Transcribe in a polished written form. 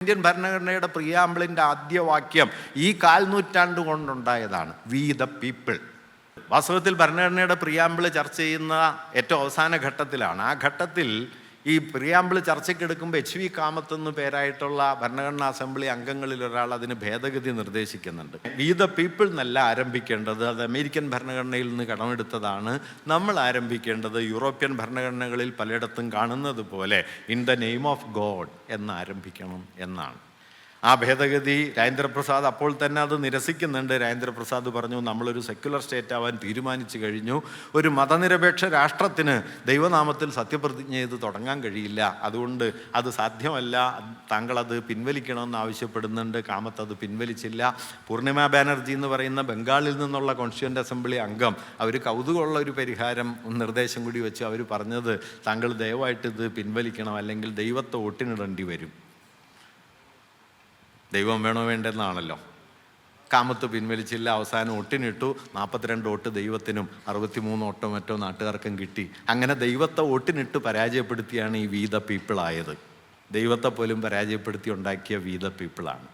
Indian ഭരണഘടനയുടെ പ്രിയാമ്പിളിൻ്റെ ആദ്യ വാക്യം ഈ കാൽനൂറ്റാണ്ട് കൊണ്ടുണ്ടായതാണ്, വി ദ പീപ്പിൾ. വാസ്തവത്തിൽ ഭരണഘടനയുടെ പ്രിയാമ്പിൾ ചർച്ച ചെയ്യുന്ന ഏറ്റവും അവസാന ഘട്ടത്തിലാണ്. ആ ഘട്ടത്തിൽ ഈ പ്രിയാമ്പിൾ ചർച്ചയ്ക്കെടുക്കുമ്പോൾ HV കാമത്ത് എന്ന് പേരായിട്ടുള്ള ഭരണഘടനാ അസംബ്ലി അംഗങ്ങളിൽ ഒരാൾ അതിന് ഭേദഗതി നിർദ്ദേശിക്കുന്നുണ്ട്. വി ദ പീപ്പിൾ എന്നല്ല ആരംഭിക്കേണ്ടത്, അത് അമേരിക്കൻ ഭരണഘടനയിൽ നിന്ന് കടമെടുത്തതാണ്. നമ്മൾ ആരംഭിക്കേണ്ടത് യൂറോപ്യൻ ഭരണഘടനകളിൽ പലയിടത്തും കാണുന്നത് പോലെ in the name of God എന്ന് ആരംഭിക്കണം എന്നാണ്. ആ ഭേദഗതി രാജേന്ദ്രപ്രസാദ് അപ്പോൾ തന്നെ അത് നിരസിക്കുന്നുണ്ട്. രാജേന്ദ്രപ്രസാദ് പറഞ്ഞു, നമ്മളൊരു സെക്യുലർ സ്റ്റേറ്റ് ആവാൻ തീരുമാനിച്ചു കഴിഞ്ഞു. ഒരു മതനിരപേക്ഷ രാഷ്ട്രത്തിന് ദൈവനാമത്തിൽ സത്യപ്രതിജ്ഞ ചെയ്ത് തുടങ്ങാൻ കഴിയില്ല. അതുകൊണ്ട് അത് സാധ്യമല്ല, താങ്കളത് പിൻവലിക്കണമെന്ന് ആവശ്യപ്പെടുന്നുണ്ട്. കാമത്ത് അത് പിൻവലിച്ചില്ല. പൂർണിമ ബാനർജി എന്ന് പറയുന്ന ബംഗാളിൽ നിന്നുള്ള കോൺസ്റ്റിറ്റ്യൂവൻ്റ് അസംബ്ലി അംഗം, അവർ കൗതുകമുള്ള ഒരു നിർദ്ദേശം കൂടി വെച്ച് അവർ പറഞ്ഞത്, താങ്കൾ ദയവായിട്ട് ഇത് പിൻവലിക്കണം, അല്ലെങ്കിൽ ദൈവത്തെ ഒട്ടിനിടേണ്ടി വരും. ദൈവം വേണോ വേണ്ടെന്നാണല്ലോ. കാമത്ത് പിൻവലിച്ചില്ല, അവസാനം ഒട്ടിനിട്ടു. 42 വോട്ട് ദൈവത്തിനും 63 വോട്ടോ മറ്റോ നാട്ടുകാർക്കും കിട്ടി. അങ്ങനെ ദൈവത്തെ ഒട്ടിനിട്ട് പരാജയപ്പെടുത്തിയാണ് ഈ വി ദ പീപ്പിൾ ആയത്. ദൈവത്തെ പോലും പരാജയപ്പെടുത്തി ഉണ്ടാക്കിയ വി ദ പീപ്പിളാണ്.